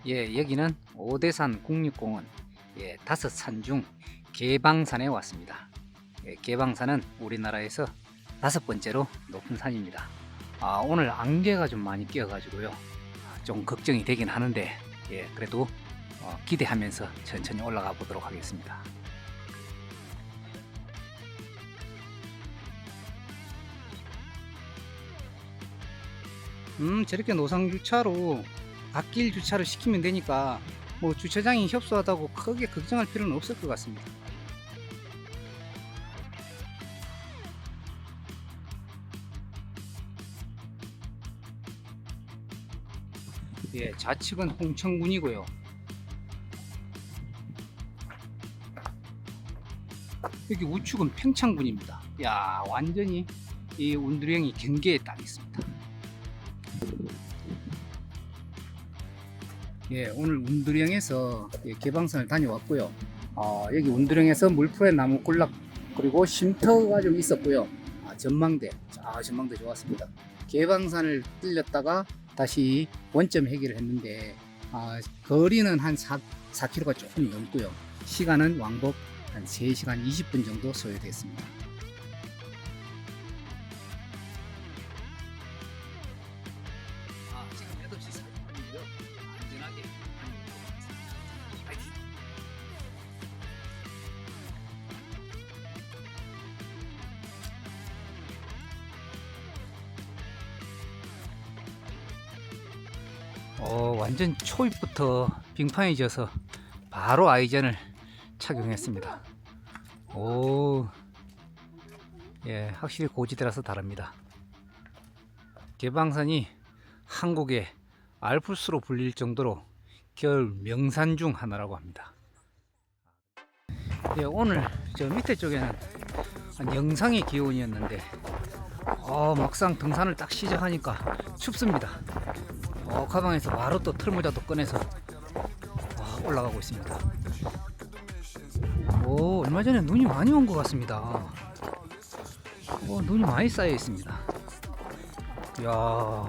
예, 여기는 오대산 국립공원 다섯 산 중 계방산에 왔습니다. 예, 계방산은 우리나라에서 다섯 번째로 높은 산입니다. 오늘 안개가 좀 많이 끼어가지고요. 좀 걱정이 되긴 하는데 그래도 기대하면서 천천히 올라가 보도록 하겠습니다. 저렇게 노상 주차로 갓길 주차를 시키면 되니까 뭐 주차장이 협소하다고 크게 걱정할 필요는 없을 것 같습니다. 예, 좌측은 홍천군이고요. 여기 우측은 평창군입니다. 야, 완전히 이 운두령이 경계에 딱 있습니다. 예, 오늘 운두령에서 계방산을 다녀왔고요. 여기 운두령에서 물풀의 나무 군락 그리고 쉼터가 좀 있었고요. 전망대 좋았습니다. 계방산을 뚫렸다가 다시 원점 회귀를 했는데 거리는 한 4km가 조금 넘고요. 시간은 왕복 한 3시간 20분 정도 소요됐습니다. 지금 8시 40분이고요. 안전하게 파이팅! 완전 초입부터 빙판이 져서 바로 아이젠을 착용했습니다. 예, 확실히 고지대라서 다릅니다. 계방산이 한국의 알프스로 불릴 정도로 겨울 명산 중 하나라고 합니다. 예, 오늘 저 밑에 쪽에는 한 영상의 기온이었는데 막상 등산을 딱 시작하니까 춥습니다. 가방에서 바로 또 털모자도 꺼내서 올라가고 있습니다. 얼마 전에 눈이 많이 온 것 같습니다. 눈이 많이 쌓여 있습니다. 이야,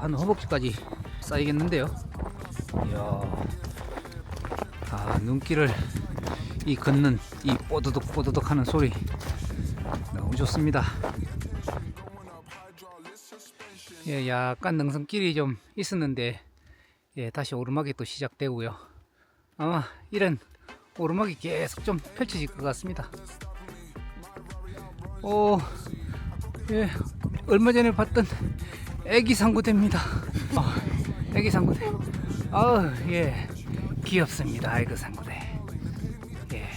한 허벅지까지 쌓이겠는데요. 이야, 눈길을 걷는 이 뽀드득 하는 소리 너무 좋습니다. 예, 약간 능선길이 좀 있었는데 다시 오르막이 또 시작되고요. 아마 이런 오르막이 계속 좀 펼쳐질 것 같습니다. 예, 얼마 전에 봤던 애기 상구대입니다. 애기 상구대. 예, 귀엽습니다. 아이고 상구대. 예.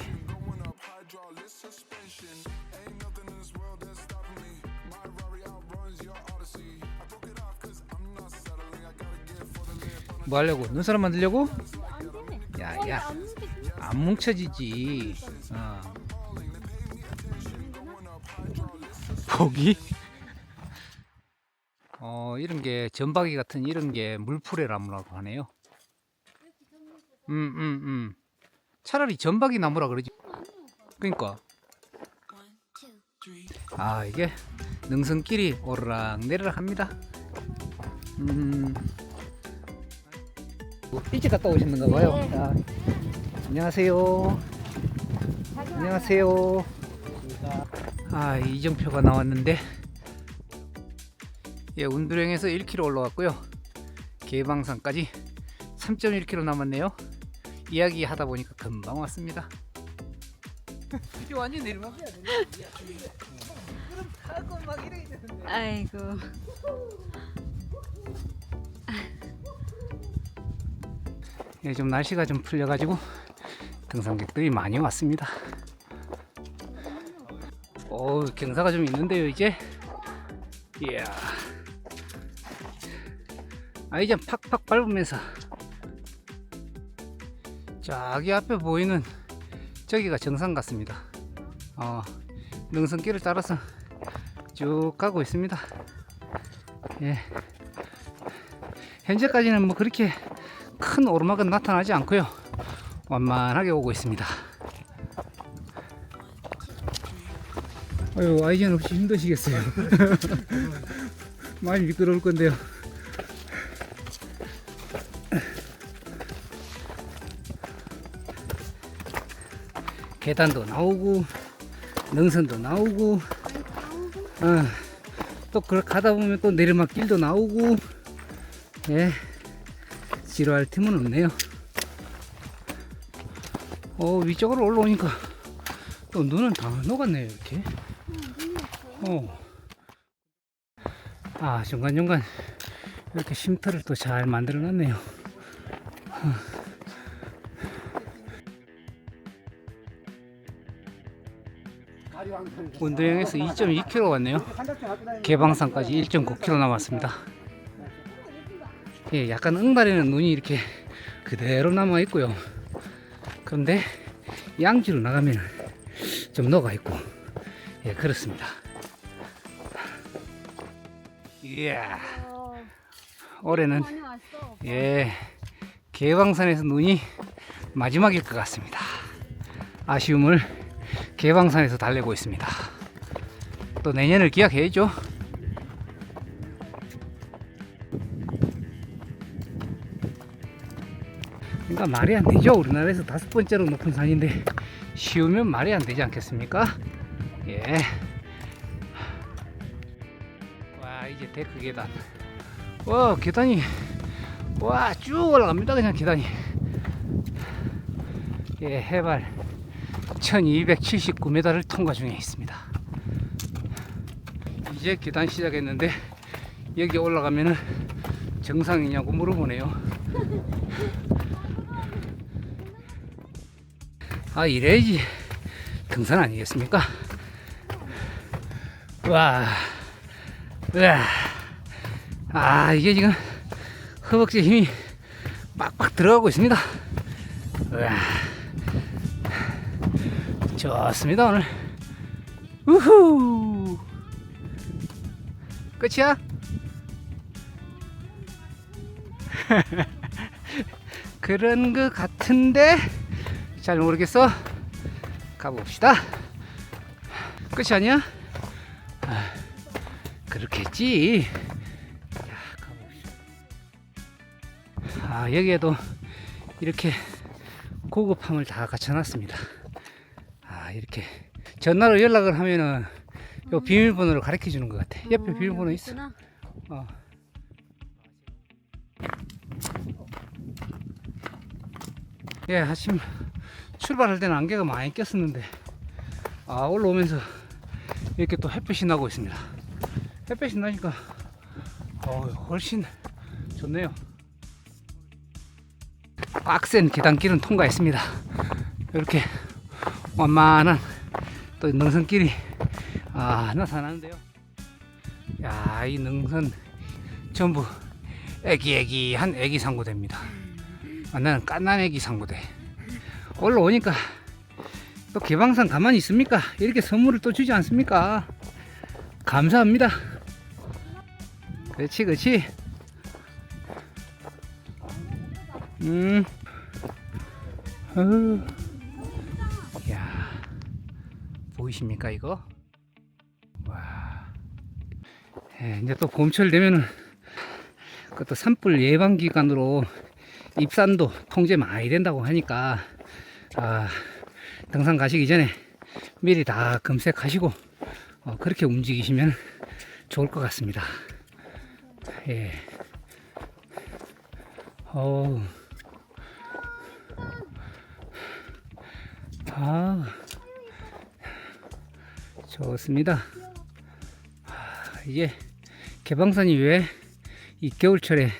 뭐 하려고? 눈사람 만들려고? 야, 안 뭉쳐지지. 보기? 이런 게 전박이 같은 이런 게 물풀의 나무라고 하네요. 차라리 전박이 나무라 그러지. 그러니까. 이게 능선길이 오르락 내리락 합니다. 일찍 갔다 오셨는가 봐요. 네. 안녕하세요. 안녕하세요. 이정표가 나왔는데 운두령에서 1km 올라왔고요. 계방산까지 3.1km 남았네요. 이야기 하다 보니까 금방 왔습니다. 이게 완전 내리막이야. 그럼 타고 막 이래 있는데. 아이고. 좀 날씨가 좀 풀려가지고 등산객들이 많이 왔습니다. 경사가 좀 있는데요, 이제. 이야. 이제 팍팍 밟으면서 저기 앞에 보이는 저기가 정상 같습니다. 능선길을 따라서 쭉 가고 있습니다. 예. 현재까지는 뭐 그렇게 큰 오르막은 나타나지 않고요. 완만하게 오고 있습니다. 아이젠 없이 힘드시겠어요. 많이 미끄러울 건데요. 계단도 나오고 능선도 나오고 또 그걸 가다 보면 또 내리막길도 나오고 예, 지루할 틈은 없네요. 위쪽으로 올라오니까 또 눈은 다 녹았네요 이렇게. 중간중간 이렇게 쉼터를 또 잘 만들어 놨네요. 운동장에서 2.2km 왔네요. 개방산까지 1.9km 남았습니다. 예, 약간 응달에는 눈이 이렇게 그대로 남아 있고요. 그런데 양지로 나가면 좀 녹아 있고, 예, 그렇습니다. 이야, 올해는 예, 개방산에서 눈이 마지막일 것 같습니다. 아쉬움을 개방산에서 달래고 있습니다. 또 내년을 기약해야죠. 그러니까 말이 안 되죠. 우리나라에서 5번째로 높은 산인데 쉬우면 말이 안 되지 않겠습니까? 예. 와, 이제 데크 계단. 와, 계단이 와, 쭉 올라갑니다. 그냥 계단이. 예, 해발 1279m를 통과 중에 있습니다. 이제 계단 시작했는데 여기 올라가면은 정상이냐고 물어보네요. 이래야지 등산 아니겠습니까? 와, 이게 지금 허벅지 힘이 빡빡 들어가고 있습니다. 좋습니다. 오늘 우후, 끝이야? 그런 것 같은데 잘 모르겠어. 가봅시다. 끝이 아니야? 그렇겠지. 가봅시다. 여기에도 이렇게 고급함을 다 갖춰놨습니다. 이렇게 전화로 연락을 하면은 요 비밀번호를 가르쳐 주는 것 같아. 옆에 비밀번호 있어. 예, 아침 출발할 때는 안개가 많이 꼈었는데 올라오면서 이렇게 또 햇볕이 나고 있습니다. 햇볕이 나니까 훨씬 좋네요. 빡센 계단길은 통과했습니다. 이렇게 완만한 또 능선길이 나타나는데요. 야, 이 능선 전부 애기애기한 애기 상고대입니다. 나는 깐난 애기 상고대. 올라오니까 또 개방산 가만히 있습니까? 이렇게 선물을 또 주지 않습니까? 감사합니다. 그렇지, 그렇지. 야, 보이십니까 이거? 와. 이제 또 봄철 되면은 그것도 산불 예방 기간으로 입산도 통제 많이 된다고 하니까 등산 가시기 전에 미리 다 검색하시고 그렇게 움직이시면 좋을 것 같습니다. 예. 좋습니다. 이제 개방산이 왜 이 겨울철에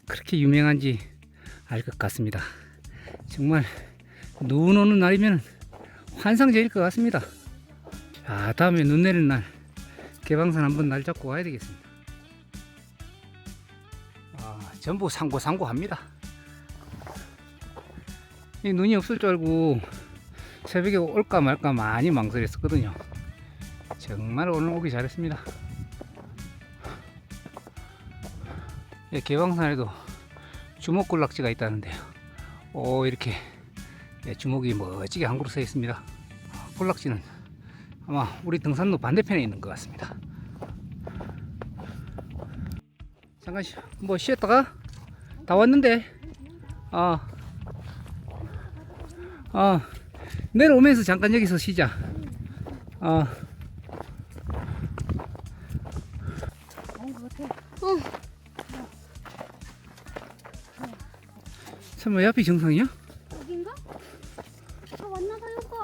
그렇게 유명한지 알 것 같습니다. 정말 눈 오는 날이면 환상적일 것 같습니다. 다음에 눈 내리는 날 개방산 한번 날 잡고 와야 되겠습니다. 전부 상고합니다. 이 눈이 없을 줄 알고 새벽에 올까 말까 많이 망설였었거든요. 정말 오늘 오기 잘했습니다. 개방산에도 주먹군락지가 있다는데요. 이렇게 주먹이 멋지게 한 그루 서 있습니다. 군락지는 아마 우리 등산로 반대편에 있는 것 같습니다. 잠깐 뭐 쉬었다가 다 왔는데 내려오면서 잠깐 여기서 쉬자. 설마 옆이 정상이야? 여긴가? 왔나 봐요, 오빠.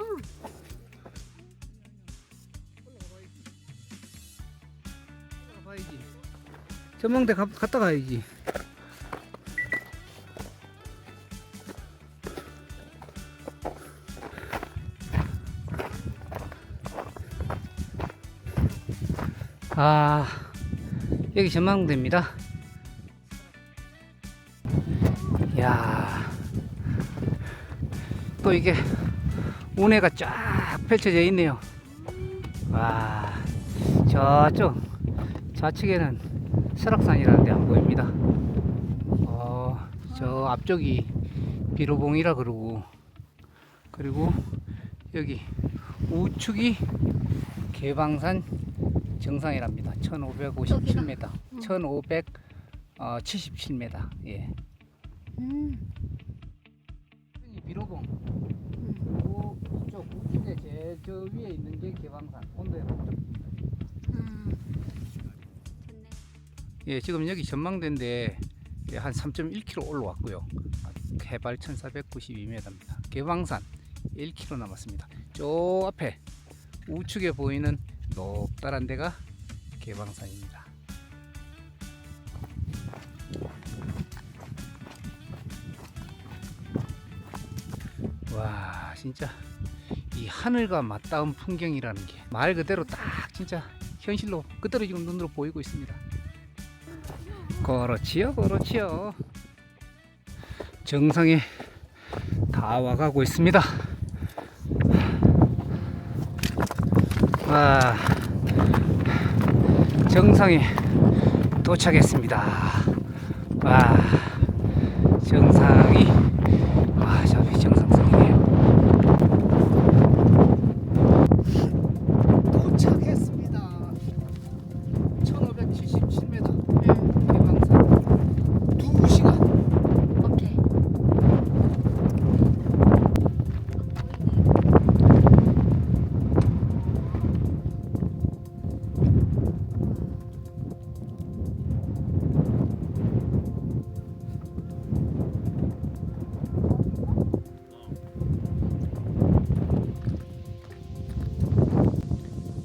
올라가봐야지. 전망대 갔다 가야지. 여기 전망대입니다. 야, 또 이게 운해가 쫙 펼쳐져 있네요. 와, 저쪽 좌측에는 설악산이라는 데 안 보입니다. 저 앞쪽이 비로봉이라 그러고, 그리고 여기 우측이 개방산 정상이랍니다. 1557m, 1577m. 예. 여기 비로봉. 그리고 이쪽 우측에 저 위에 있는 게 개방산 온도의 북쪽. 예, 지금 여기 전망대인데 한 3.1km 올라왔고요. 해발 1492m입니다. 개방산 1km 남았습니다. 저 앞에 우측에 보이는 높다란 데가 개방산입니다. 와, 진짜 이 하늘과 맞닿은 풍경이라는 게 말 그대로 딱 진짜 현실로 그대로 지금 눈으로 보이고 있습니다. 그렇지요, 그렇지요. 정상에 다 와가고 있습니다. 와, 정상에 도착했습니다. 와, 정상이, 와, 저기 정상성이네요. 도착했습니다. 1577m. 개방산 2시간. 오케이.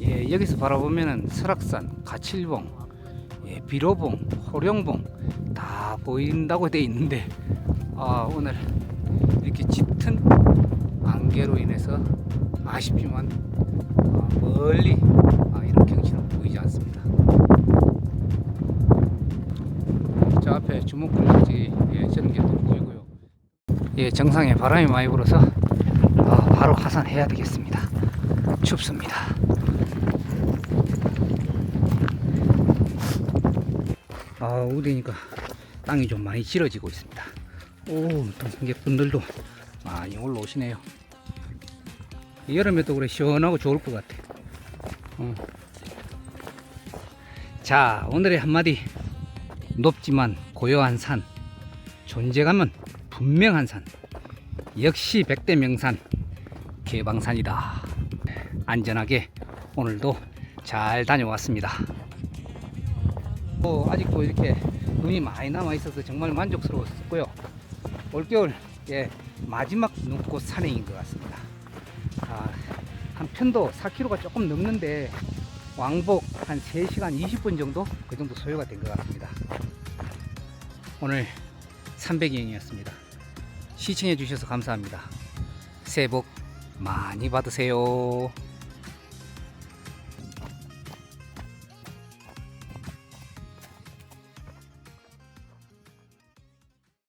예, 여기서 바라보면은 설악산, 가칠봉, 예, 비로봉, 호령봉 다 보인다고 돼 있는데, 오늘 이렇게 짙은 안개로 인해서 아쉽지만 멀리 이런 경치는 보이지 않습니다. 저 앞에 주목불량지, 예, 저런 게 또 보이고요. 예, 정상에 바람이 많이 불어서 바로 하산해야 되겠습니다. 춥습니다. 우리니까 땅이 좀 많이 질어지고 있습니다. 또 승객분들도 많이 올라오시네요. 여름에도 그래 시원하고 좋을 것 같아. 자, 오늘의 한마디. 높지만 고요한 산, 존재감은 분명한 산, 역시 백대 명산 개방산이다. 안전하게 오늘도 잘 다녀왔습니다. 아직도 이렇게 눈이 많이 남아 있어서 정말 만족스러웠고요. 올겨울, 예, 마지막 눈꽃 산행인 것 같습니다. 한 편도 4km가 조금 넘는데 왕복 한 3시간 20분 정도, 그 정도 소요가 된 것 같습니다. 오늘 300여행이었습니다. 시청해 주셔서 감사합니다. 새해 복 많이 받으세요.